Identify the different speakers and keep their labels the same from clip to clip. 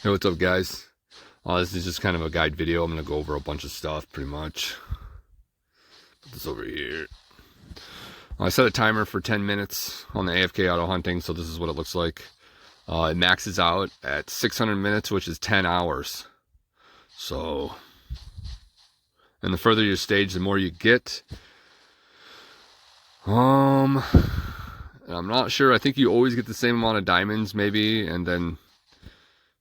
Speaker 1: Hey, what's up, guys? This is just kind of a guide video. I'm going to go over a bunch of stuff, pretty much. Put this over here. I set a timer for 10 minutes on the AFK auto hunting, so this is what it looks like. It maxes out at 600 minutes, which is 10 hours. So, and the further you stage, the more you get. I'm not sure. I think you always get the same amount of diamonds, maybe, and then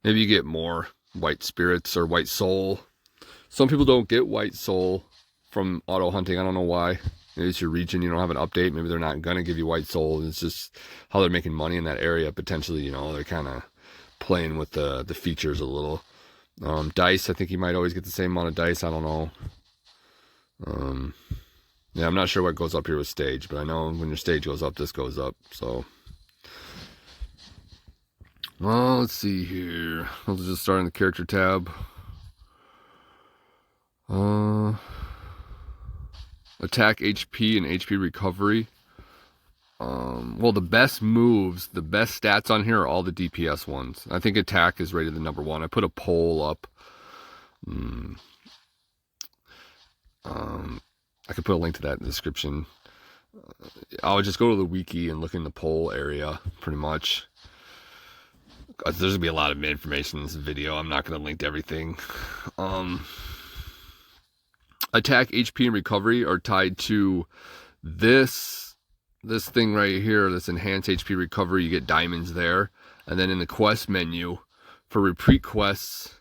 Speaker 1: maybe you get more white spirits or white soul. Some people don't get white soul from auto hunting. I don't know why. Maybe it's your region, you don't have an update. Maybe they're not gonna give you white soul. It's just how they're making money in that area. Potentially, you know, they're kind of playing with the features a little. Dice, I think you might always get the same amount of dice. I don't know. Yeah, I'm not sure what goes up here with stage, but I know when your stage goes up, this goes up. So, well, let's see here. I'll just start in the character tab. Attack HP and HP recovery. Well, the best moves, the best stats on here are all the DPS ones. I think attack is rated the number one. I put a poll up. I could put a link to that in the description. I would just go to the wiki and look in the poll area, pretty much. There's going to be a lot of information in this video. I'm not going to link to everything. Attack, HP, and recovery are tied to this thing right here, this enhanced HP recovery. You get diamonds there. And then in the quest menu, for repeat quests,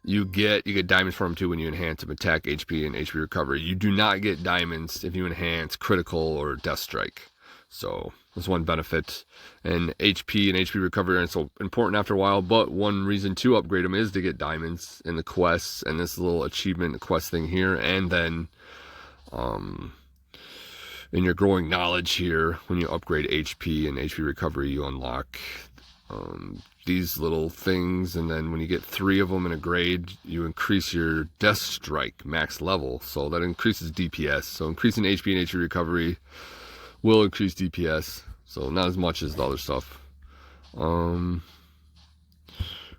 Speaker 1: you get diamonds for them too when you enhance them. Attack, HP, and HP recovery. You do not get diamonds if you enhance critical or death strike. So that's one benefit. And HP and HP recovery aren't so important after a while, but one reason to upgrade them is to get diamonds in the quests and this little achievement quest thing here. And then in your growing knowledge here, when you upgrade HP and HP recovery, you unlock these little things, and then when you get 3 of them in a grade, you increase your death strike max level, so that increases DPS. So increasing HP and HP recovery will increase DPS, so not as much as the other stuff.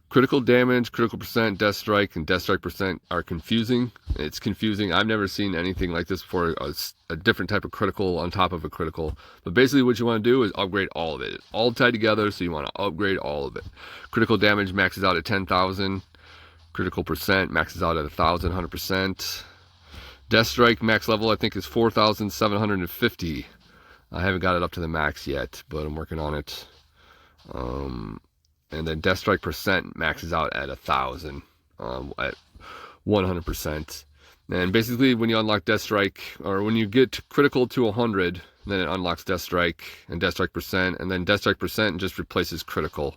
Speaker 1: Critical damage, critical percent, death strike, and death strike percent are confusing. It's confusing. I've never seen anything like this before, a different type of critical on top of a critical. But basically what you want to do is upgrade all of it. It's all tied together, so you want to upgrade all of it. Critical damage maxes out at 10,000. Critical percent maxes out at 1,000, 100%. Death strike max level I think is 4,750. I haven't got it up to the max yet, but I'm working on it. And then death strike percent maxes out at 1,000, at 100%. And basically when you unlock death strike, or when you get critical to 100, then it unlocks death strike and death strike percent, and then death strike percent just replaces critical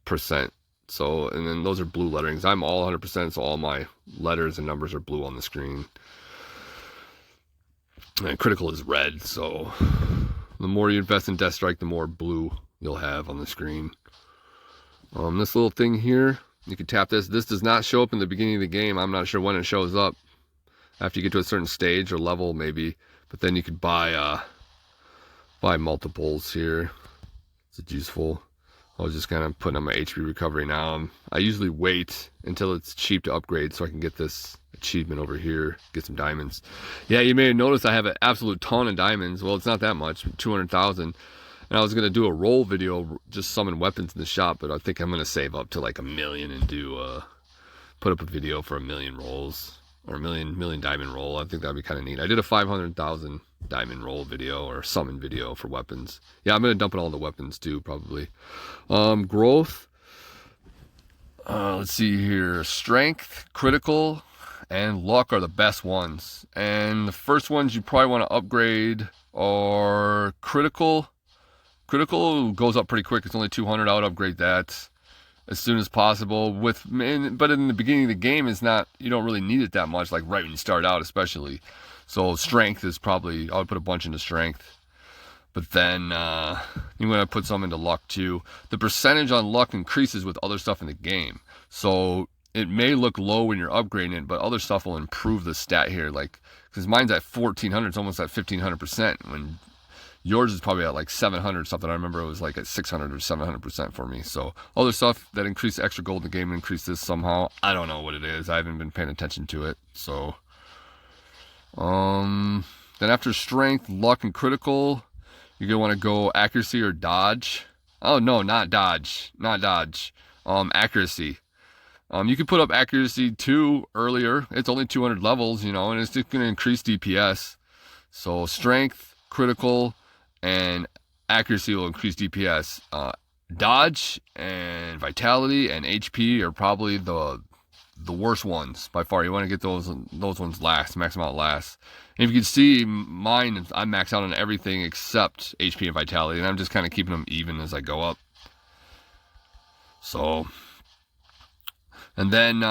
Speaker 1: percent. So, and then those are blue letterings. I'm all 100%, so all my letters and numbers are blue on the screen. And critical is red, so the more you invest in death strike, the more blue you'll have on the screen. This little thing here, you can tap this. This does not show up in the beginning of the game. I'm not sure when it shows up. After you get to a certain stage or level, maybe. But then you could buy multiples here. It's useful. I was just kind of putting on my HP recovery now. I usually wait until it's cheap to upgrade so I can get this achievement over here, get some diamonds. Yeah, you may have noticed I have an absolute ton of diamonds. Well, it's not that much, 200,000. And I was going to do a roll video, just summon weapons in the shop, but I think I'm going to save up to like 1 million and put up a video for 1 million rolls, or a million diamond roll. I think that'd be kind of neat. I did a 500,000 diamond roll video, or summon video for weapons. Yeah, I'm going to dump it all into weapons too, probably. Growth. Let's see here. Strength, critical, and luck are the best ones. And the first ones you probably want to upgrade are critical. Critical goes up pretty quick. It's only 200. I would upgrade that as soon as possible. But in the beginning of the game, it's not. You don't really need it that much. Like right when you start out, especially. So strength is probably. I would put a bunch into strength. But then you want to put some into luck too. The percentage on luck increases with other stuff in the game. So it may look low when you're upgrading it, but other stuff will improve the stat here. Like because mine's at 1,400. It's almost at 1,500% when Yours is probably at like 700 something. I remember it was like at 600 or 700% for me. So other stuff that increased extra gold in the game increased this somehow. I don't know what it is. I haven't been paying attention to it. So, then after strength, luck, and critical, you're gonna want to go accuracy or dodge. Oh no, not dodge, not dodge. Accuracy. You can put up accuracy 2 earlier. It's only 200 levels, you know, and it's just gonna increase DPS. So strength, critical, and accuracy will increase DPS. Dodge and vitality and HP are probably the worst ones by far. You want to get those ones last, max them out last. And if you can see mine, I max out on everything except HP and vitality, and I'm just kind of keeping them even as I go up. So, and then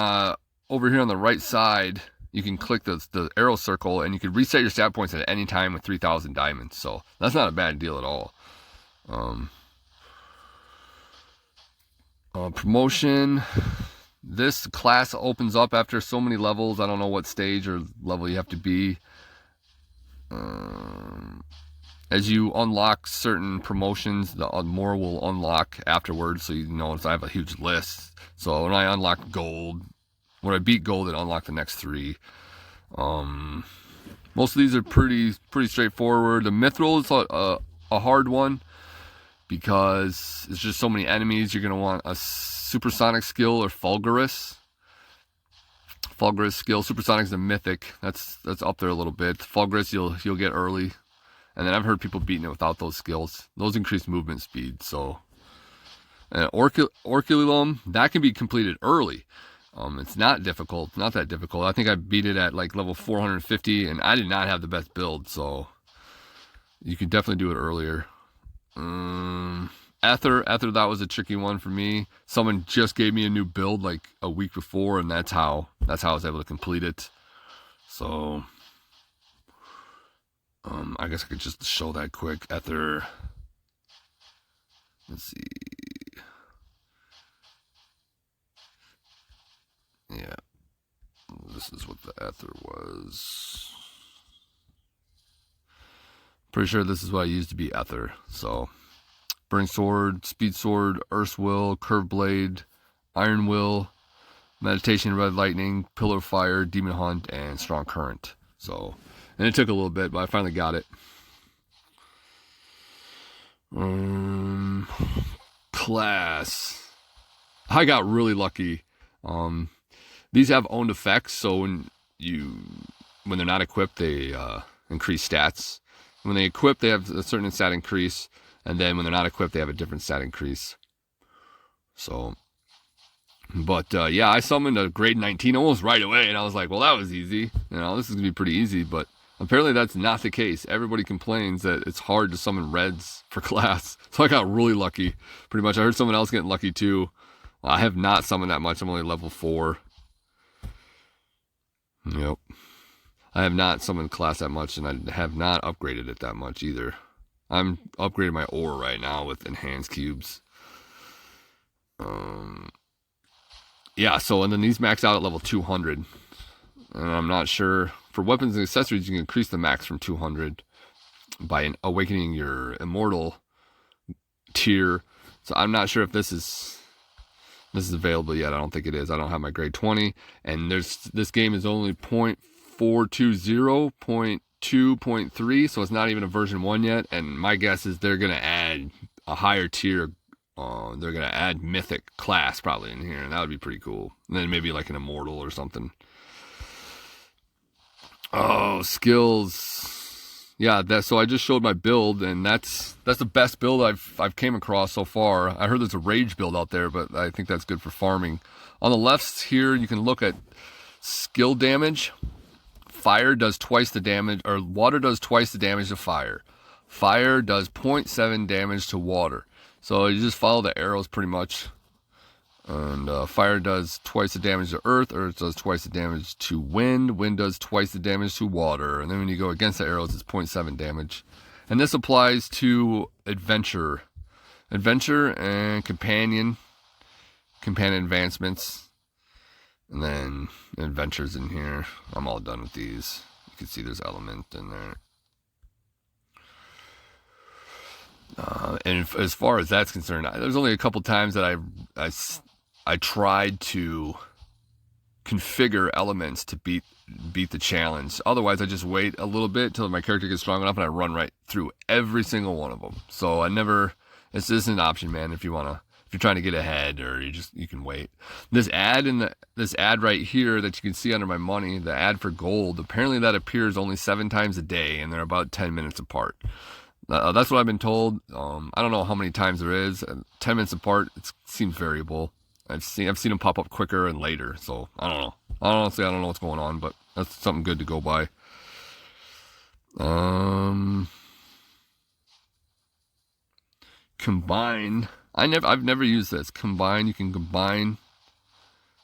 Speaker 1: over here on the right side, you can click the arrow circle, and you can reset your stat points at any time with 3,000 diamonds. So that's not a bad deal at all. Promotion. This class opens up after so many levels. I don't know what stage or level you have to be. As you unlock certain promotions, the more will unlock afterwards. So you notice I have a huge list. So when I unlock gold, when I beat gold, it unlocked the next 3. Most of these are pretty straightforward. The mithril is a hard one because it's just so many enemies. You're gonna want a supersonic skill or fulgurous skill. Supersonic is a mythic. That's up there a little bit. Fulgurous you'll get early, and then I've heard people beating it without those skills. Those increase movement speed. So, Orculum, that can be completed early. It's not difficult, not that difficult. I think I beat it at like level 450, and I did not have the best build, so you can definitely do it earlier. Ether, that was a tricky one for me. Someone just gave me a new build like a week before, and that's how I was able to complete it. So, I guess I could just show that quick. Ether. Let's see. Yeah, this is what the ether was. Pretty sure this is what I used to be ether. So, burning sword, speed sword, earth will, curved blade, iron will, meditation, red lightning, pillar of fire, demon hunt, and strong current. So, and it took a little bit, but I finally got it. Class. I got really lucky. These have owned effects, so when they're not equipped, they increase stats. When they equip, they have a certain stat increase, and then when they're not equipped, they have a different stat increase. So, but yeah, I summoned a grade 19 almost right away, and I was like, well, that was easy. You know, this is gonna be pretty easy, but apparently that's not the case. Everybody complains that it's hard to summon reds for class, so I got really lucky. Pretty much, I heard someone else getting lucky too. Well, I have not summoned that much. I'm only level 4. Yep. I have not summoned class that much, and I have not upgraded it that much either. I'm upgrading my ore right now with enhanced cubes. Yeah, so, and then these max out at level 200. And I'm not sure. For weapons and accessories, you can increase the max from 200 by awakening your immortal tier. So I'm not sure if this is available yet. I don't think it is. I don't have my grade 20, and this game is only 0.420, 0.2.3, so it's not even a version 1 yet. And my guess is they're gonna add a higher tier. They're gonna add mythic class probably in here, and that would be pretty cool. And then maybe like an immortal or something. Oh, skills. Yeah, so I just showed my build, and that's the best build I've came across so far. I heard there's a rage build out there, but I think that's good for farming. On the left here, you can look at skill damage. Fire does twice the damage, or water does twice the damage to fire. Fire does 0.7 damage to water. So you just follow the arrows pretty much. And fire does twice the damage to earth. Earth does twice the damage to wind. Wind does twice the damage to water. And then when you go against the arrows, it's 0.7 damage. And this applies to adventure and companion advancements. And then adventures in here. I'm all done with these. You can see there's element in there. And as far as that's concerned, there's only a couple times that I tried to configure elements to beat the challenge. Otherwise, I just wait a little bit till my character gets strong enough, and I run right through every single one of them. So I never. This is an option, man. If you're trying to get ahead, or you can wait. This ad this ad right here that you can see under my money, the ad for gold. Apparently, that appears only 7 times a day, and they're about 10 minutes apart. That's what I've been told. I don't know how many times there is. 10 minutes apart. It seems variable. I've seen them pop up quicker and later. So I don't know. Honestly, I don't know what's going on, but that's something good to go by. Combine. I've never used this. Combine. You can combine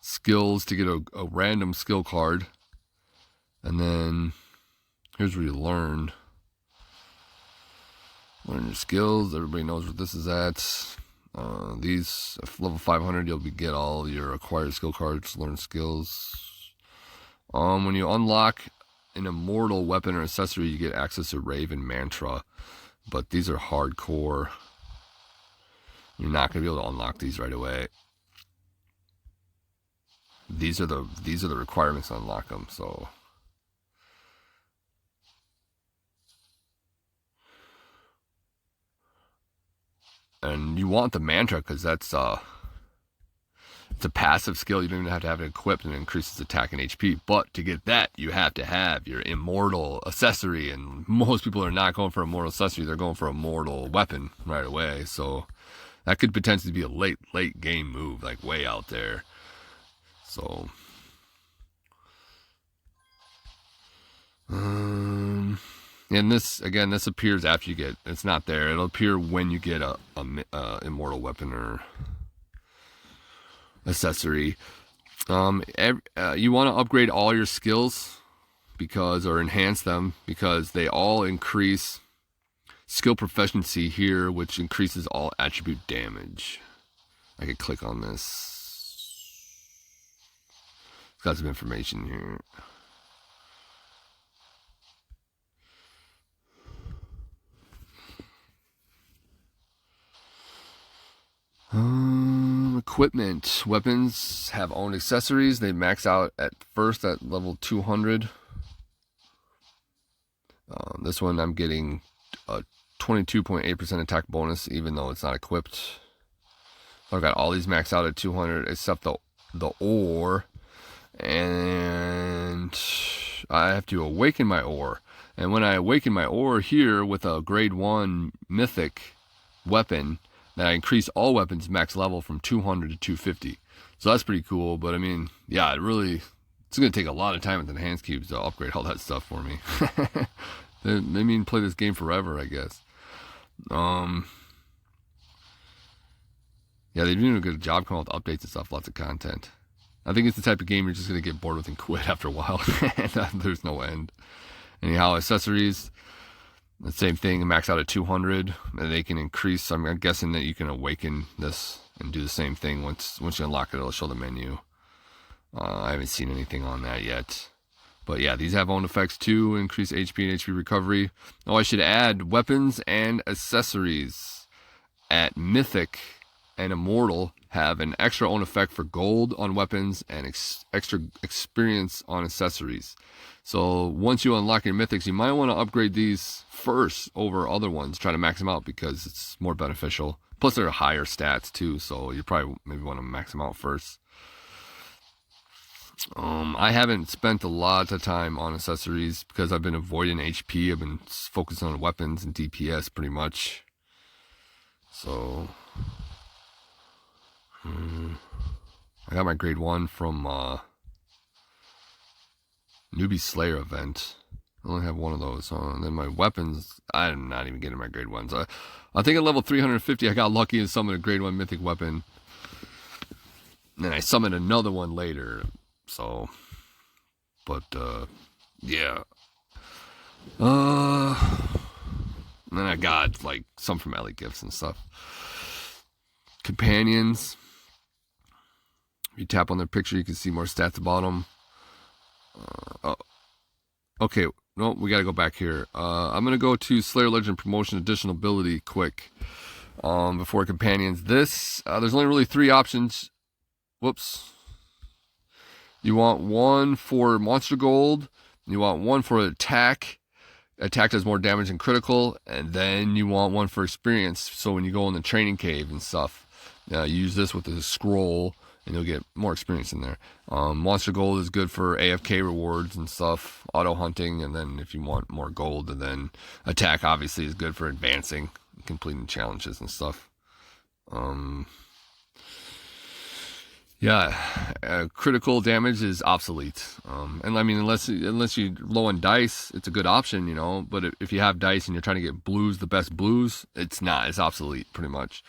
Speaker 1: skills to get a random skill card, and then here's where you learn your skills. Everybody knows what this is at. These level 500, you'll get all your acquired skill cards. Learn skills. When you unlock an immortal weapon or accessory, you get access to Raven Mantra, but these are hardcore. You're not gonna be able to unlock these right away. These are the requirements to unlock them. So. And you want the mantra because that's it's a passive skill. You don't even have to have it equipped, and it increases attack and HP. But to get that, you have to have your immortal accessory, and most people are not going for a mortal accessory. They're going for a mortal weapon right away. So that could potentially be a late game move, like way out there. So and this appears after you get. It's not there. It'll appear when you get a immortal weapon or accessory. You want to upgrade all your skills or enhance them, because they all increase skill proficiency here, which increases all attribute damage. I could click on this. It's got some information here. Equipment. Weapons have own accessories. They max out at first at level 200. This one I'm getting a 22.8% attack bonus, even though it's not equipped. So I've got all these maxed out at 200 except the ore, and I have to awaken my ore. And when I awaken my ore here with a grade 1 mythic weapon, then I increase all weapons max level from 200 to 250. So that's pretty cool. But I mean, yeah, it's going to take a lot of time with enhanced cubes to upgrade all that stuff for me. They mean play this game forever, I guess. Yeah, they're doing a good job coming out with updates and stuff, lots of content. I think it's the type of game you're just going to get bored with and quit after a while. There's no end. Anyhow, accessories. The same thing, max out at 200, and they can increase. I'm guessing that you can awaken this and do the same thing. Once you unlock it, it'll show the menu. I haven't seen anything on that yet. But yeah, these have own effects too, increase HP and HP recovery. Oh, I should add weapons and accessories at Mythic and Immortal have an extra own effect for gold on weapons and extra experience on accessories. So once you unlock your mythics, you might want to upgrade these first over other ones, try to max them out because it's more beneficial. Plus they're higher stats too, so you probably maybe want to max them out first. I haven't spent a lot of time on accessories because I've been avoiding HP. I've been focusing on weapons and DPS pretty much. So I got my grade 1 from Newbie Slayer event. I only have one of those. And then my weapons, I'm not even getting my grade 1s. I think at level 350, I got lucky and summoned a grade 1 mythic weapon. And then I summoned another one later. So, but, yeah. And then I got, like, some from Ellie Gifts and stuff. Companions. If you tap on their picture, you can see more stats about them. Okay, no, we got to go back here. I'm going to go to Slayer Legend Promotion Additional Ability quick. Before companions. This, there's only really 3 options. Whoops. You want 1 for monster gold. You want 1 for attack. Attack does more damage than critical. And then you want 1 for experience. So when you go in the training cave and stuff, you use this with the scroll and you'll get more experience in there. Monster gold is good for AFK rewards and stuff, auto hunting, and then if you want more gold, and then attack obviously is good for advancing, completing challenges and stuff. Critical damage is obsolete. And I mean, unless you're low on dice, it's a good option, you know. But if you have dice and you're trying to get blues, the best blues, it's not. It's obsolete pretty much.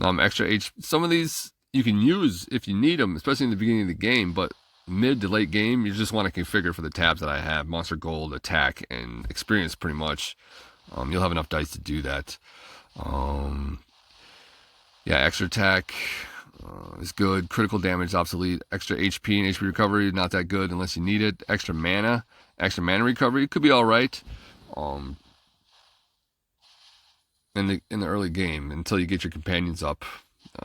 Speaker 1: Extra H. Some of these you can use if you need them, especially in the beginning of the game. But mid to late game, you just want to configure for the tabs that I have: monster gold, attack, and experience. Pretty much, you'll have enough dice to do that. Extra attack is good. Critical damage is obsolete. Extra HP and HP recovery, not that good unless you need it. Extra mana recovery could be all right. In the early game, until you get your companions up,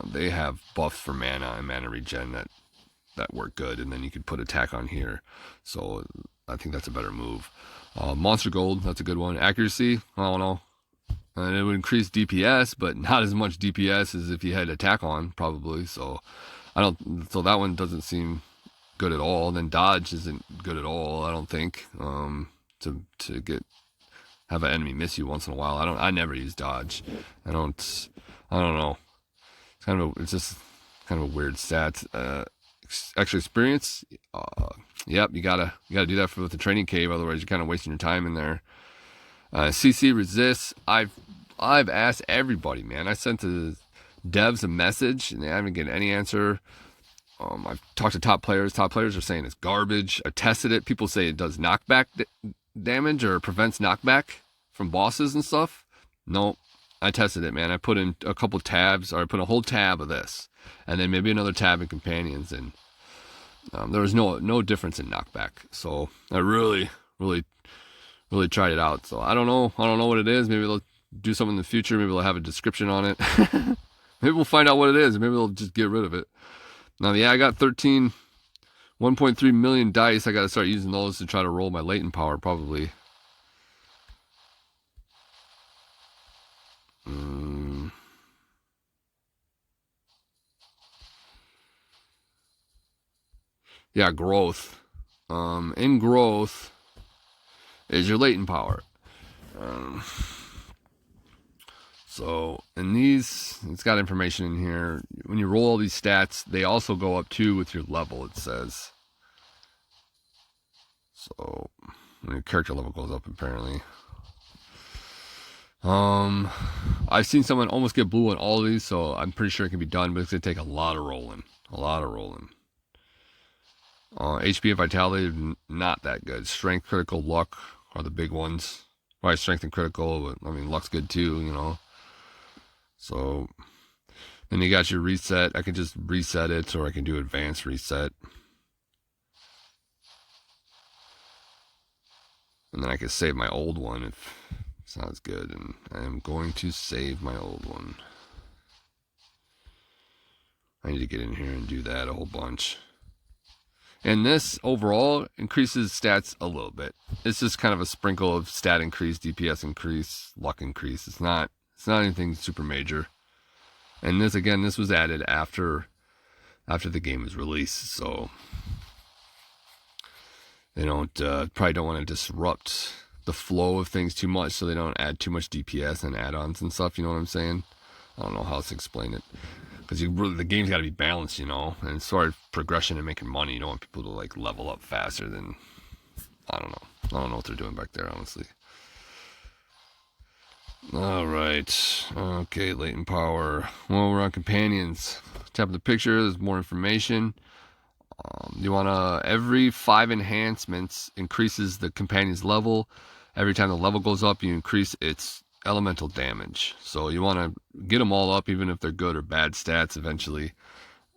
Speaker 1: they have buffs for mana and mana regen that work good, and then you could put attack on here. So I think that's a better move. Monster gold, that's a good one. Accuracy, I don't know. And it would increase DPS, but not as much DPS as if you had attack on, probably. So so that one doesn't seem good at all. And then dodge isn't good at all, I don't think. To have an enemy miss you once in a while. I never use dodge. I don't know. It's just kind of a weird stat. Extra experience. Yep, you gotta do that with the training cave, otherwise you're kind of wasting your time in there. CC resists. I've asked everybody, man. I sent the devs a message and they haven't gotten any answer. I've talked to top players. Top players are saying it's garbage. I tested it. People say it does knockback damage or prevents knockback from bosses and stuff. Nope. I tested it, man. I put in a couple tabs, or I put a whole tab of this, and then maybe another tab in companions, and there was no difference in knockback. So I really tried it out. So I don't know what it is. Maybe they'll do something in the future. Maybe they'll have a description on it. Maybe we'll find out what it is. Maybe they'll just get rid of it. Now, I got 1.3 million dice. I got to start using those to try to roll my latent power, probably. Growth. In growth is your latent power. So in these, it's got information in here. When you roll all these stats, they also go up too with your level, it says. So when your character level goes up, apparently. I've seen someone almost get blue on all of these, so I'm pretty sure it can be done, but it's going to take a lot of rolling. HP and vitality, not that good. Strength, critical, luck are the big ones. Probably strength and critical, but I mean, luck's good too, you know. So then you got your reset. I can just reset it, or I can do advanced reset. And then I can save my old one if it's not as good. And I am going to save my old one. I need to get in here and do that a whole bunch. And this overall increases stats a little bit. It's just kind of a sprinkle of stat increase, DPS increase, luck increase. It's not anything super major. And this, again, this was added after the game was released, so they probably don't want to disrupt the flow of things too much, so they don't add too much DPS and add-ons and stuff. You know what I'm saying? I don't know how else to explain it, because the game's got to be balanced, you know. And as far as progression and making money, you don't want people to like level up faster than, I don't know what they're doing back there, honestly. All right. Okay, latent power. Well, we're on companions. Tap the picture. There's more information. You want to, every 5 enhancements increases the companion's level. Every time the level goes up, you increase its elemental damage. So you want to get them all up, even if they're good or bad stats eventually.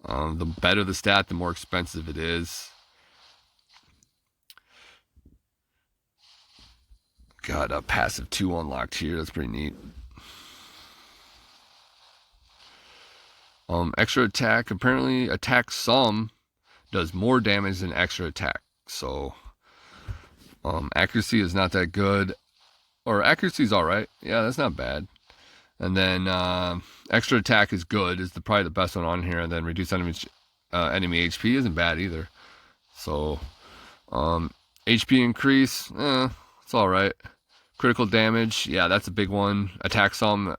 Speaker 1: The better the stat, the more expensive it is. Got a passive 2 unlocked here. That's pretty neat. Extra attack. Apparently, attack some does more damage than extra attack. So, accuracy is not that good. Or accuracy is alright. Yeah, that's not bad. And then extra attack is good. Is probably the best one on here. And then reduce enemy HP isn't bad either. So, HP increase. It's alright. Critical damage. Yeah, that's a big one. Attack some.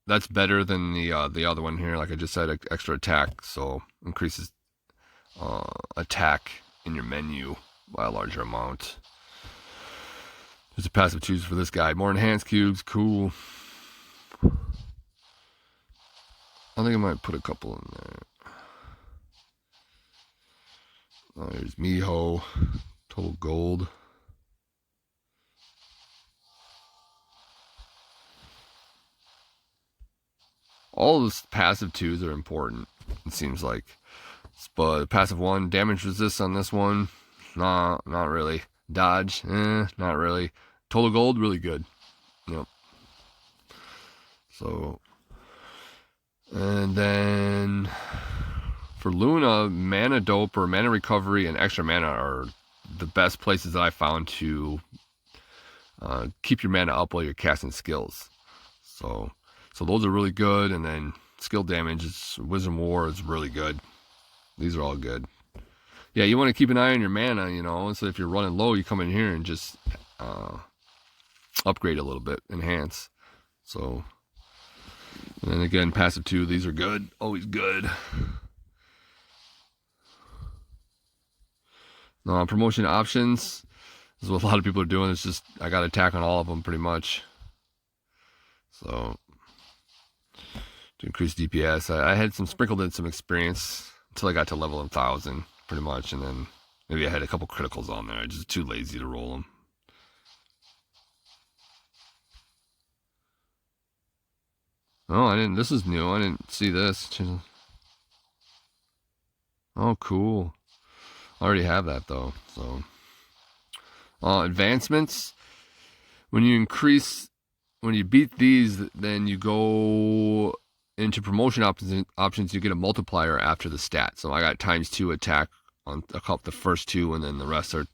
Speaker 1: That's better than the other one here. Like I just said, extra attack. So, increases attack in your menu by a larger amount. There's a passive choose for this guy. More enhanced cubes. Cool. I think I might put a couple in there. Oh, there's Miho. Total gold. All of the passive 2s are important, it seems like. But passive 1, damage resist on this one. Nah, not really. Dodge, not really. Total gold, really good. Yep. So, and then for Luna, mana dope or mana recovery and extra mana are the best places that I found to keep your mana up while you're casting skills. So those are really good. And then skill damage, Wisdom War is really good. These are all good. Yeah, you want to keep an eye on your mana, you know. So if you're running low, you come in here and just upgrade a little bit, enhance. So, and then again, passive 2, these are good, always good. Promotion options. This is what a lot of people are doing. It's just, I got attack on all of them pretty much. So, to increase DPS, I had some sprinkled in some experience until I got to level 1000, pretty much, and then maybe I had a couple criticals on there. I just too lazy to roll them. Oh, I didn't. This is new. I didn't see this. Oh, cool. I already have that though. So, advancements. When you beat these, then you go into promotion options. You get a multiplier after the stat. So I got ×2 attack on the first 2, and then the rest are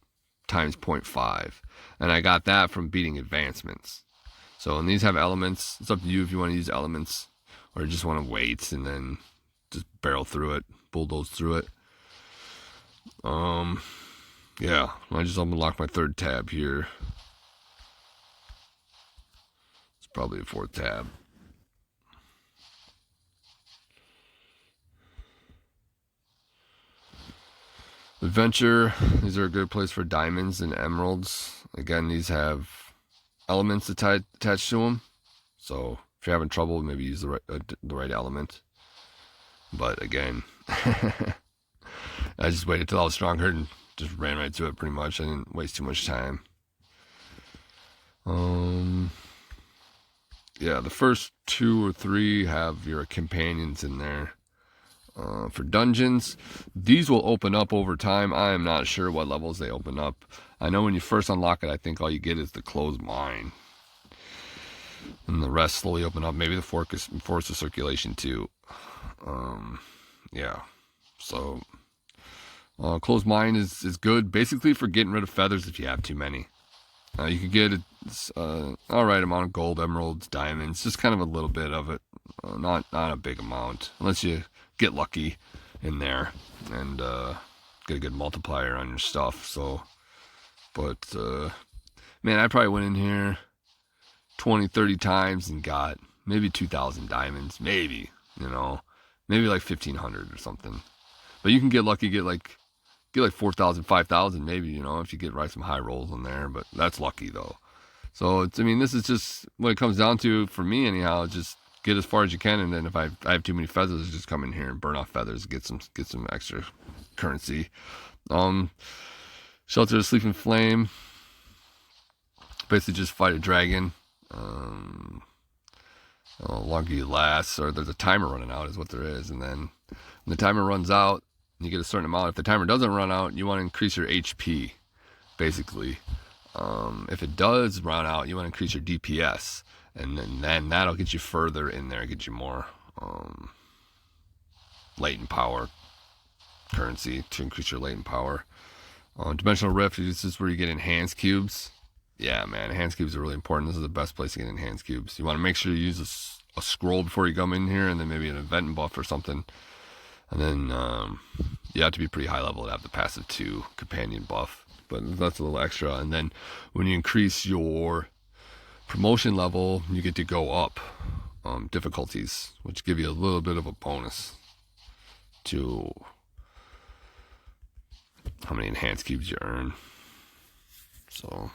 Speaker 1: times 0.5. And I got that from beating advancements. So, and these have elements. It's up to you if you want to use elements or you just want to wait and then just barrel through it, bulldoze through it. Yeah, I just unlocked my 3rd tab here. It's probably a 4th tab. Adventure, these are a good place for diamonds and emeralds. Again, these have elements attached to them. So if you're having trouble, maybe use the right element. But again, I just waited till I was stronger and just ran right to it pretty much. I didn't waste too much time. Yeah, the first 2 or 3 have your companions in there. For dungeons, these will open up over time. I am not sure what levels they open up. I know when you first unlock it, I think all you get is the closed mine. And the rest slowly open up. Maybe the force of circulation too. Yeah. So, closed mine is good basically for getting rid of feathers if you have too many. You can get alright amount of gold, emeralds, diamonds, just kind of a little bit of it. Not a big amount. Unless you get lucky in there and get a good multiplier on your stuff. So, but man, I probably went in here 20-30 times and got maybe 2,000 diamonds, maybe, you know, maybe like 1,500 or something. But you can get lucky, get like 4,000, 5,000 maybe, you know, if you get some high rolls in there. But that's lucky though. So it's, I mean, this is just what it comes down to for me anyhow. Just get as far as you can, and then if I have too many feathers, just come in here and burn off feathers, get some extra currency. Shelter of the Sleeping Flame. Basically just fight a dragon. How longer you last, or there's a timer running out is what there is, and then when the timer runs out, you get a certain amount. If the timer doesn't run out, you want to increase your HP, basically. If it does run out, you want to increase your DPS, and then that'll get you further in there, get you more latent power currency to increase your latent power. Dimensional Rift, this is where you get enhanced cubes. Yeah, man, enhanced cubes are really important. This is the best place to get enhanced cubes. You want to make sure you use a scroll before you come in here, and then maybe an event buff or something. And then you have to be pretty high level to have the passive 2 companion buff, but that's a little extra. And then when you increase your promotion level, you get to go up difficulties, which give you a little bit of a bonus to how many enhanced cubes you earn. So,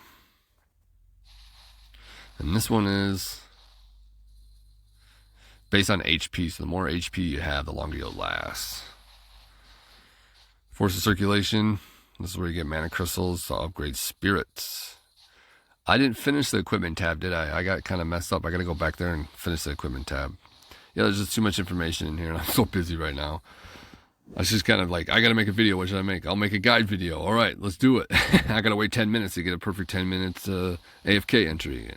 Speaker 1: and this one is based on HP, so the more HP you have, the longer you'll last. Force of Circulation, this is where you get mana crystals to upgrade spirits. I didn't finish the equipment tab, did I? I got kind of messed up. I got to go back there and finish the equipment tab. Yeah, there's just too much information in here, and I'm so busy right now. I was just kind of like, I got to make a video. What should I make? I'll make a guide video. All right, let's do it. I got to wait 10 minutes to get a perfect 10 minutes AFK entry.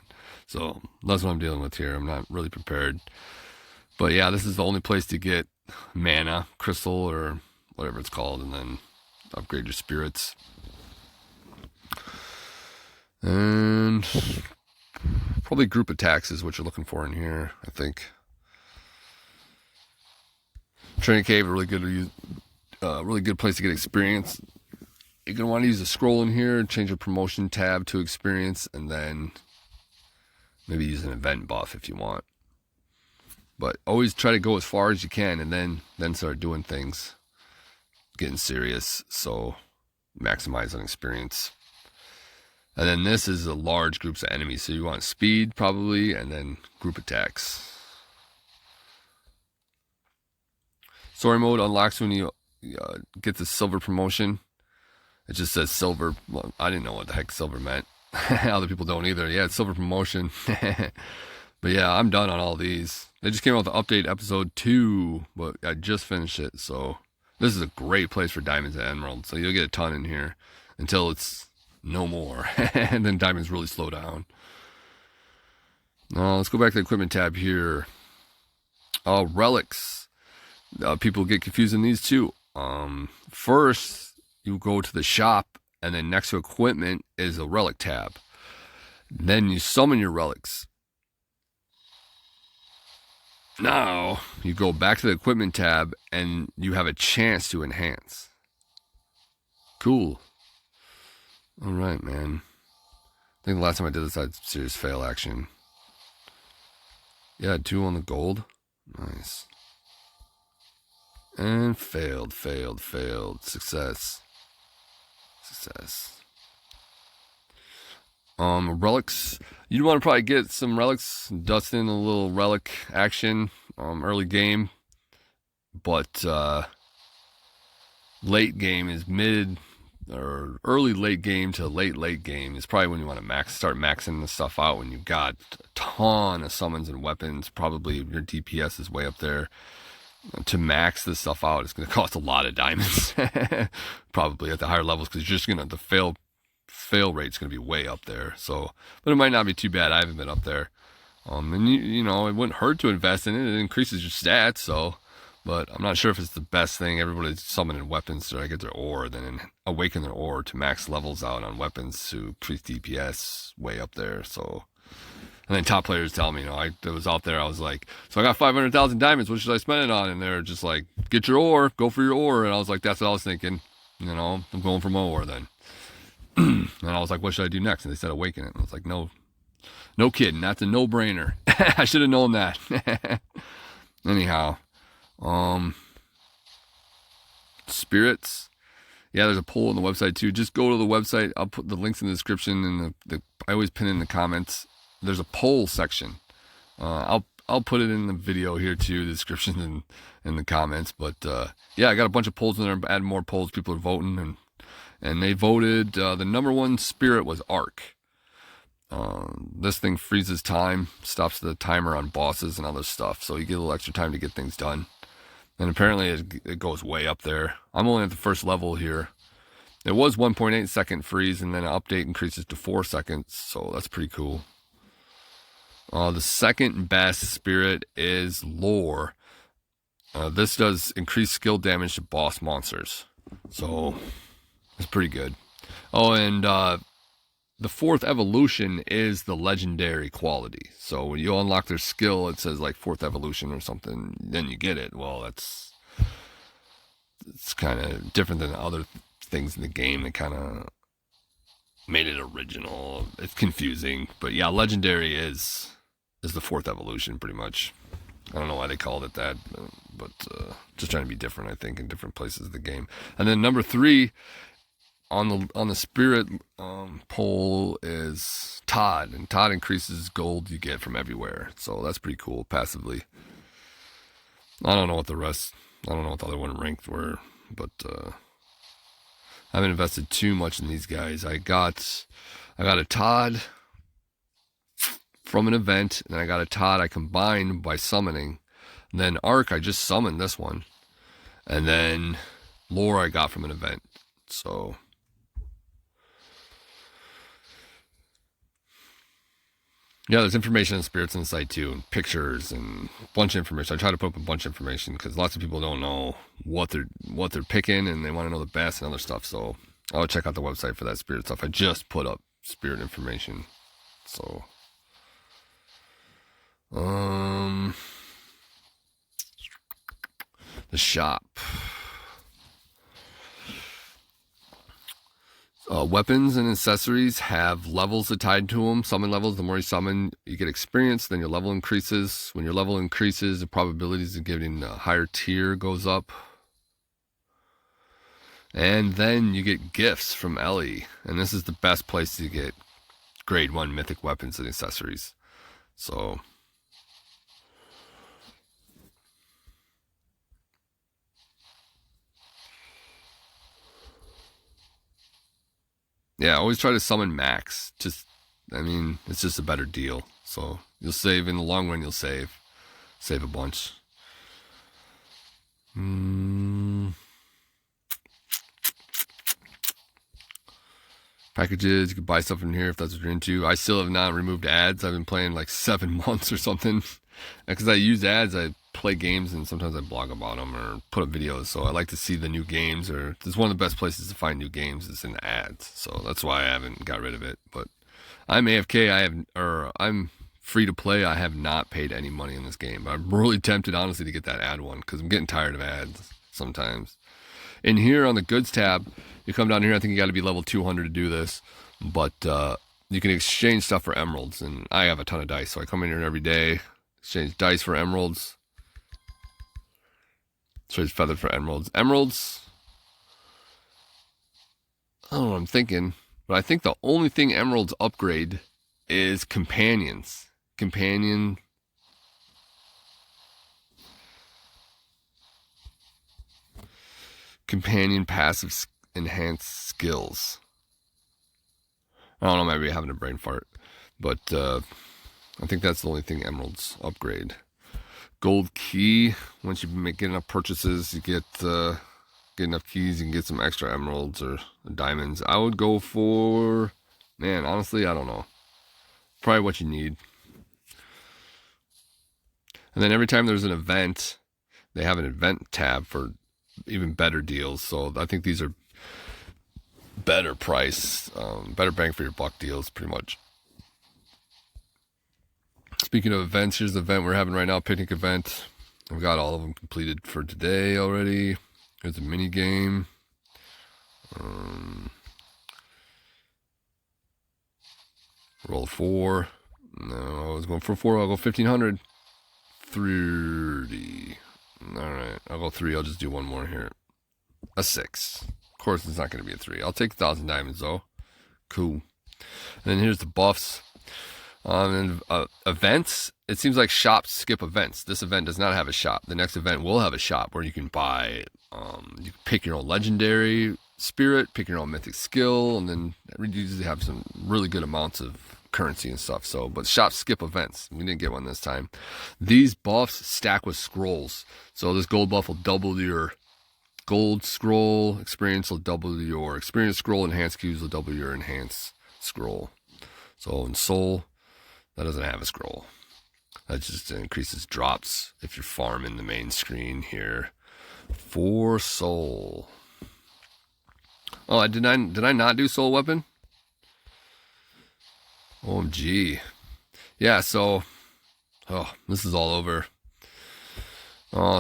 Speaker 1: So that's what I'm dealing with here. I'm not really prepared. But yeah, this is the only place to get mana crystal or whatever it's called, and then upgrade your spirits. And probably group attacks is what you're looking for in here, I think. Training Cave, a really good place to get experience. You're gonna want to use the scroll in here, change your promotion tab to experience, and then maybe use an event buff if you want. But always try to go as far as you can, and then start doing things, getting serious. So maximize on experience. And then this is the large groups of enemies. So you want speed probably, and then group attacks. Story mode unlocks when you get the silver promotion. It just says silver. Well, I didn't know what the heck silver meant. Other people don't either. Yeah, it's silver promotion. But yeah, I'm done on all these. They just came out with the update episode 2, but I just finished it. So this is a great place for diamonds and emeralds. So you'll get a ton in here until it's no more. And then diamonds really slow down. Now let's go back to the equipment tab here. Relics. People get confused in these too. First, you go to the shop, and then next to equipment is a relic tab. Then you summon your relics. Now, you go back to the equipment tab, and you have a chance to enhance. Cool. Alright, man. I think the last time I did this, I had serious fail action. Yeah, 2 on the gold. Nice. And failed. Success. Relics. You'd want to probably get some relics, dust in a little relic action, early game. But late game is mid, or early late game to late game is probably when you want to start maxing the stuff out when you've got a ton of summons and weapons. Probably your DPS is way up there. To max this stuff out, it's going to cost a lot of diamonds. Probably at the higher levels, because you're just going to, the fail rate's going to be way up there. So, but it might not be too bad. I haven't been up there. And you know, it wouldn't hurt to invest in it. It increases your stats. So, but I'm not sure if it's the best thing. Everybody's summoning weapons to get their ore, then awaken their ore to max levels out on weapons to increase DPS way up there. So, and then top players tell me, you know, I was out there, I was like, so I got 500,000 diamonds, what should I spend it on? And they're just like, get your ore, go for your ore. And I was like, that's what I was thinking. You know, I'm going for my ore then. And I was like, what should I do next? And they said awaken it. And I was like, no kidding, that's a no-brainer. I should have known that. Anyhow, spirits. Yeah, there's a poll on the website too. Just go to the website. I'll put the links in the description, and I always pin in the comments. There's a poll section. I'll put it in the video here too, the description and in the comments. But yeah, I got a bunch of polls in there. I'm adding more polls. People are voting, and they voted. The number 1 spirit was Arc. This thing freezes time, stops the timer on bosses and other stuff, so you get a little extra time to get things done. And apparently it goes way up there. I'm only at the first level here, It was 1.8 second freeze, and then an update increases to 4 seconds, so that's pretty cool. The second best spirit is Lore. This does increased skill damage to boss monsters, so it's pretty good. Oh, and the fourth evolution is the legendary quality. So when you unlock their skill, it says like fourth evolution or something, then you get it. Well, it's kind of different than other things in the game that kind of made it original. It's confusing, but yeah, legendary is the fourth evolution pretty much. I don't know why they called it that, but just trying to be different, I think, in different places of the game. And then number 3 on the spirit pole is Todd, and Todd increases gold you get from everywhere, so that's pretty cool passively. I don't know what the other one ranked were, but I haven't invested too much in these guys. I got a Todd from an event, and I got a Todd I combined by summoning. And then Arc, I just summoned this one, and then Lore I got from an event. So yeah, there's information on spirits on the site too, and pictures and a bunch of information. I try to put up a bunch of information because lots of people don't know what they're picking, and they want to know the best and other stuff. So I'll check out the website for that spirit stuff. I just put up spirit information. So the shop. Weapons and accessories have levels tied to them. Summon levels, the more you summon, you get experience, then your level increases. When your level increases, the probabilities of getting a higher tier goes up. And then you get gifts from Ellie. And this is the best place to get grade 1 mythic weapons and accessories. So yeah, always try to summon max. It's just a better deal. So you'll save in the long run. You'll save a bunch. Packages, you can buy stuff in here if that's what you're into. I still have not removed ads. I've been playing like 7 months or something. Because I use ads, I play games, and sometimes I blog about them or put up videos. So I like to see the new games, or it's one of the best places to find new games is in the ads. So that's why I haven't got rid of it. But I'm AFK. I'm free to play. I have not paid any money in this game. I'm really tempted, honestly, to get that ad one because I'm getting tired of ads sometimes. In here on the goods tab, you come down here. I think you got to be level 200 to do this, but you can exchange stuff for emeralds, and I have a ton of dice, so I come in here every day, exchange dice for emeralds. Trade feather for emeralds. Emeralds, I don't know what I'm thinking, but I think the only thing emeralds upgrade is companions. Companion passive enhanced skills. I don't know, maybe having a brain fart, but I think that's the only thing emeralds upgrade. Gold key, once you get enough purchases, you get enough keys, you can get some extra emeralds or diamonds. I would go for, man, honestly, I don't know, probably what you need. And then every time there's an event, they have an event tab for even better deals. So I think these are better price, better bang for your buck deals, pretty much. Speaking of events, here's the event we're having right now, picnic event. I've got all of them completed for today already. Here's a mini game. Roll 4. No, I was going for 4. I'll go 1500. 30. Alright, I'll go 3. I'll just do one more here. A 6. Of course, it's not going to be a 3. I'll take 1,000 diamonds, though. Cool. And then here's the buffs. And events, it seems like shops skip events. This event does not have a shop. The next event will have a shop where you can buy, you can pick your own legendary spirit, pick your own mythic skill, and then we usually have some really good amounts of currency and stuff. So, but shops skip events. We didn't get one this time. These buffs stack with scrolls. So this gold buff will double your gold scroll experience will double your experience scroll. Enhanced cubes will double your enhanced scroll. So in soul, that doesn't have a scroll. That just increases drops if you're farming the main screen here. For soul. Oh, did I not do soul weapon? OMG. Yeah, so this is all over.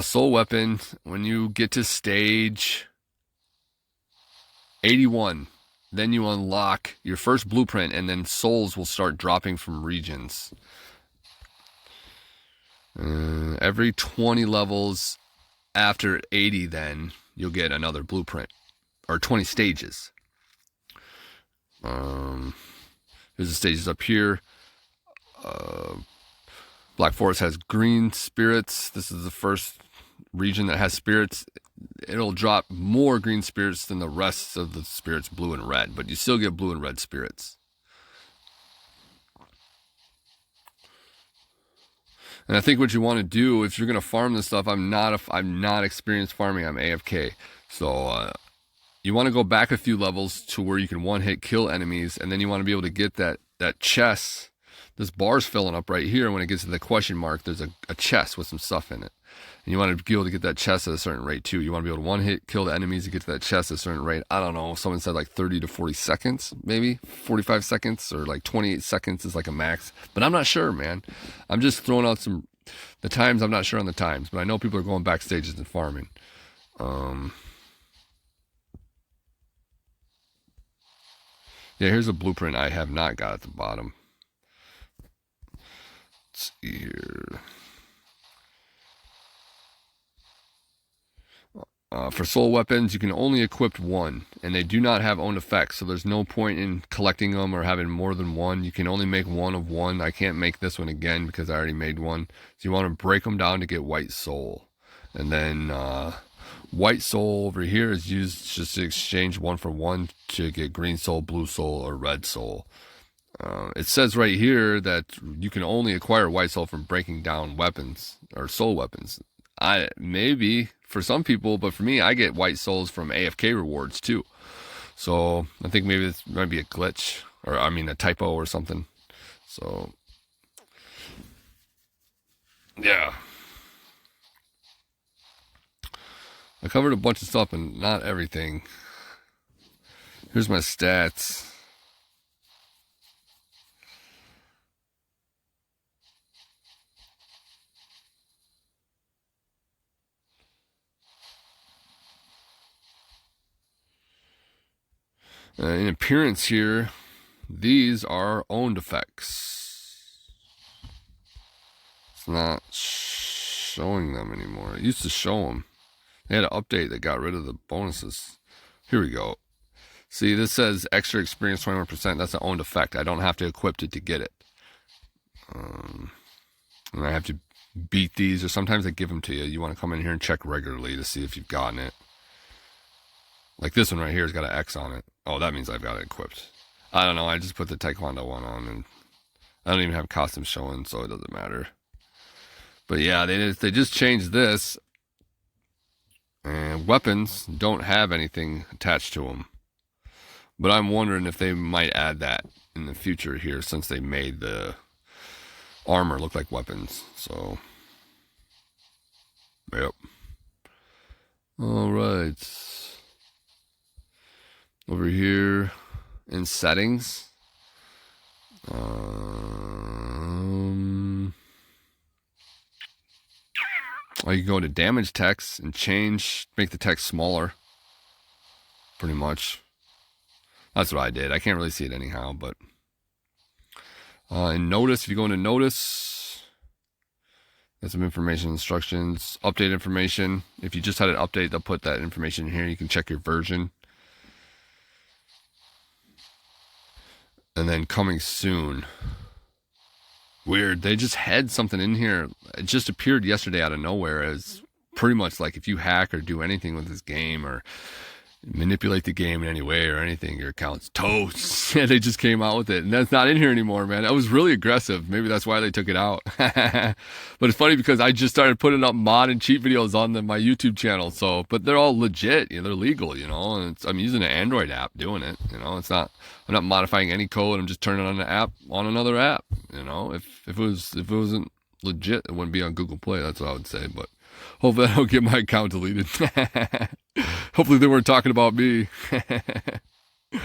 Speaker 1: Soul weapon, when you get to stage 81, then you unlock your first blueprint, and then souls will start dropping from regions. Every 20 levels after 80, then you'll get another blueprint, or 20 stages. Here's the stages up here. Black Forest has green spirits. This is the first region that has spirits. It'll drop more green spirits than the rest of the spirits, blue and red, but you still get blue and red spirits. And I think what you want to do, if you're going to farm this stuff, I'm not experienced farming, I'm AFK. So you want to go back a few levels to where you can one-hit kill enemies, and then you want to be able to get that chest. This bar's filling up right here. When it gets to the question mark, there's a chest with some stuff in it. And you want to be able to get that chest at a certain rate too. You want to be able to one-hit kill the enemies to get to that chest at a certain rate. I don't know. Someone said like 30 to 40 seconds, maybe 45 seconds, or like 28 seconds is like a max. But I'm not sure, man. I'm just throwing out the times. I'm not sure on the times, but I know people are going back stages and farming. Yeah, here's a blueprint I have not got at the bottom. Let's see here. For soul weapons, you can only equip one, and they do not have own effects, so there's no point in collecting them or having more than one. You can only make one of one. I can't make this one again because I already made one. So you want to break them down to get white soul. And then white soul over here is used just to exchange one for one to get green soul, blue soul, or red soul. It says right here that you can only acquire white soul from breaking down weapons or soul weapons. Maybe for some people, but for me, I get white souls from AFK rewards too. So I think maybe this might be a glitch, or I mean a typo or something. So yeah, I covered a bunch of stuff and not everything. Here's my stats. In appearance here, these are owned effects. It's not showing them anymore. It used to show them. They had an update that got rid of the bonuses. Here we go. See, this says extra experience 21%. That's an owned effect. I don't have to equip it to get it. And I have to beat these, or sometimes they give them to you. You want to come in here and check regularly to see if you've gotten it. Like this one right here has got an X on it. Oh, that means I've got it equipped. I don't know. I just put the Taekwondo one on, and I don't even have costumes showing, so it doesn't matter. But yeah, they just changed this. And weapons don't have anything attached to them. But I'm wondering if they might add that in the future here, since they made the armor look like weapons. So, yep. All right. Over here in settings, you can go to damage text and make the text smaller. Pretty much. That's what I did. I can't really see it anyhow, but in notice, if you go into notice, there's some information, instructions, update information. If you just had an update, they'll put that information in here. You can check your version. And then coming soon. Weird. They just had something in here. It just appeared yesterday out of nowhere as pretty much like if you hack or do anything with this game, or manipulate the game in any way or anything, your account's toast. Yeah, they just came out with it, and that's not in here anymore, man. That was really aggressive. Maybe that's why they took it out. But it's funny because I just started putting up mod and cheat videos on my YouTube channel. So, but they're all legit. You know, they're legal. You know, and I'm using an Android app doing it. You know, it's not. I'm not modifying any code. I'm just turning on the app on another app. You know, if it wasn't legit, it wouldn't be on Google Play. That's what I would say. But hopefully, I don't get my account deleted. Hopefully they weren't talking about me. You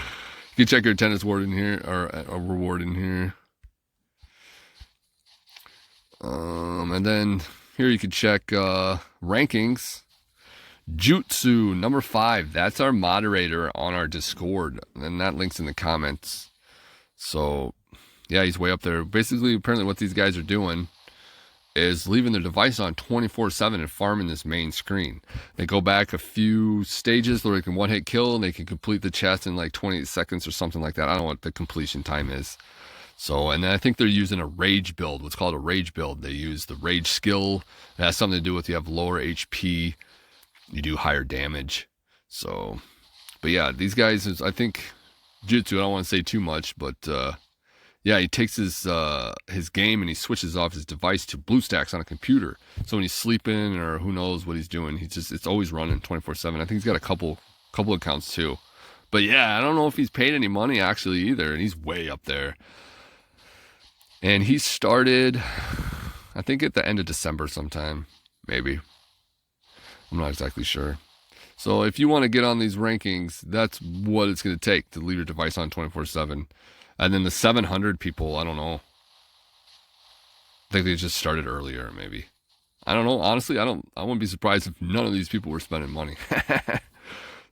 Speaker 1: can check your attendance ward in here, or a reward in here. And then here you can check rankings. Jutsu number 5. That's our moderator on our Discord, and that link's in the comments. So yeah, he's way up there. Basically, apparently what these guys are doing is leaving their device on 24/7 and farming this main screen. They go back a few stages where they can one-hit kill, and they can complete the chest in like 28 seconds or something like that. I don't know what the completion time is. So, and then I think they're using a rage build, what's called a rage build. They use the rage skill. It has something to do with you have lower HP, you do higher damage. So, but yeah, these guys, I think, Jutsu, I don't want to say too much, but yeah, he takes his game and he switches off his device to BlueStacks on a computer. So when he's sleeping or who knows what he's doing, it's always running 24/7. I think he's got a couple accounts too. But yeah, I don't know if he's paid any money actually either, and he's way up there. And he started, I think at the end of December sometime, maybe. I'm not exactly sure. So if you want to get on these rankings, that's what it's going to take to leave your device on 24/7. And then the 700 people, I don't know. I think they just started earlier, maybe. I don't know. Honestly, I wouldn't be surprised if none of these people were spending money.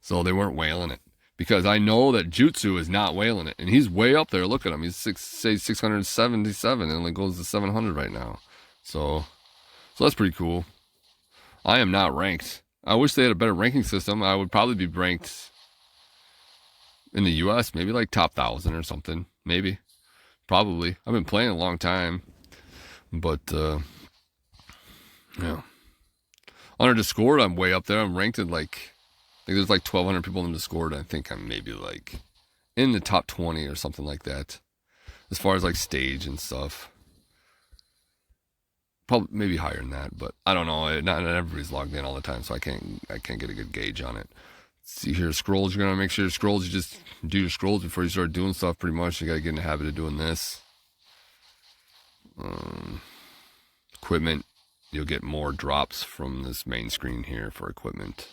Speaker 1: So they weren't whaling it. Because I know that Jutsu is not whaling it. And he's way up there. Look at him. He's 677 and it goes to 700 right now. So that's pretty cool. I am not ranked. I wish they had a better ranking system. I would probably be ranked in the US, maybe like top 1,000 or something. Maybe. Probably. I've been playing a long time. But, yeah. On our Discord, I'm way up there. I'm ranked at like, I think there's like 1,200 people in the Discord. I think I'm maybe like in the top 20 or something like that. As far as like stage and stuff. Probably maybe higher than that, but I don't know. Not everybody's logged in all the time, so I can't get a good gauge on it. See here, scrolls. You're gonna make sure your scrolls. You just do your scrolls before you start doing stuff. Pretty much, you gotta get in the habit of doing this. Equipment. You'll get more drops from this main screen here for equipment.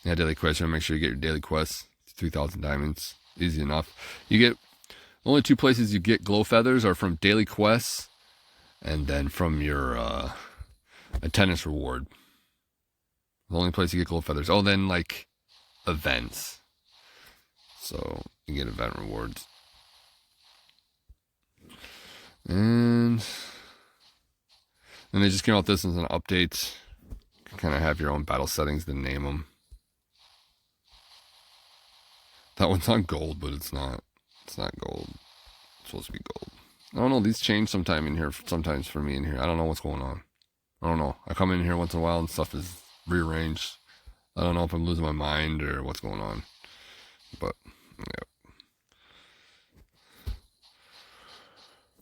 Speaker 1: Yeah, daily quests. Make sure you get your daily quests. 3,000 diamonds. Easy enough. You get only 2 places you get glow feathers are from daily quests and then from your attendance reward. The only place you get glow feathers. Oh, then like events. So you get event rewards. And they just came out with this as an update. You can kind of have your own battle settings to name them. That one's on gold, but it's not. It's not gold. It's supposed to be gold. I don't know. These change sometime in here. Sometimes for me in here. I don't know what's going on. I don't know. I come in here once in a while and stuff is rearranged. I don't know if I'm losing my mind or what's going on. But,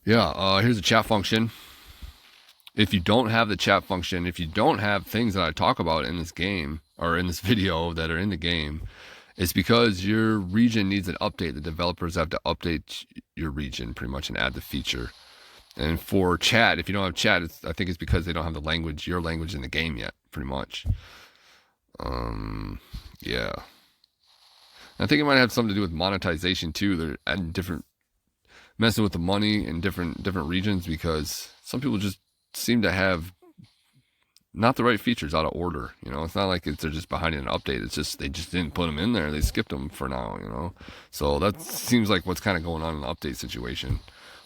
Speaker 1: yeah. Here's the chat function. If you don't have the chat function, if you don't have things that I talk about in this game, or in this video that are in the game, it's because your region needs an update. The developers have to update your region pretty much and add the feature. And for chat, if you don't have chat, I think it's because they don't have the language, your language in the game yet, pretty much. Yeah. I think it might have something to do with monetization too. They're adding messing with the money in different regions because some people just seem to have not the right features out of order. You know, it's not like they're just behind an update. It's just they just didn't put them in there. They skipped them for now, you know. So that seems like what's kind of going on in the update situation.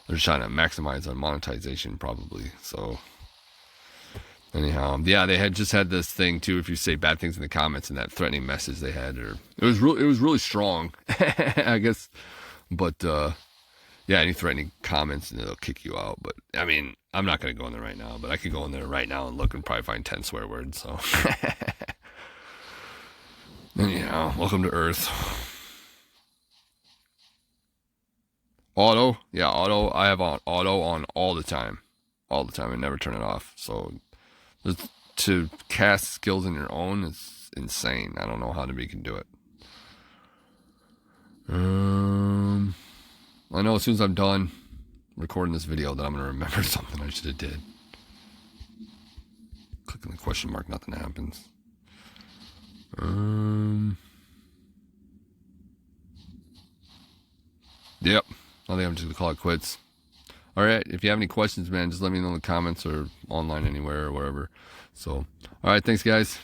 Speaker 1: They're just trying to maximize on monetization probably. So anyhow, yeah, they had just had this thing too. If you say bad things in the comments and that threatening message they had, or it was really strong, I guess. But Yeah, any threatening comments and it'll kick you out. But I mean, I'm not gonna go in there right now. But I could go in there right now and look and probably find 10 swear words. So, anyhow, welcome to Earth. Auto, yeah, auto. I have on auto on all the time, I never turn it off. So, to cast skills on your own is insane. I don't know how anybody can do it. I know as soon as I'm done recording this video that I'm gonna remember something I should have did. Clicking the question mark, nothing happens. Yep. I think I'm just gonna call it quits. Alright, if you have any questions, man, just let me know in the comments or online anywhere or wherever. So, alright, thanks guys.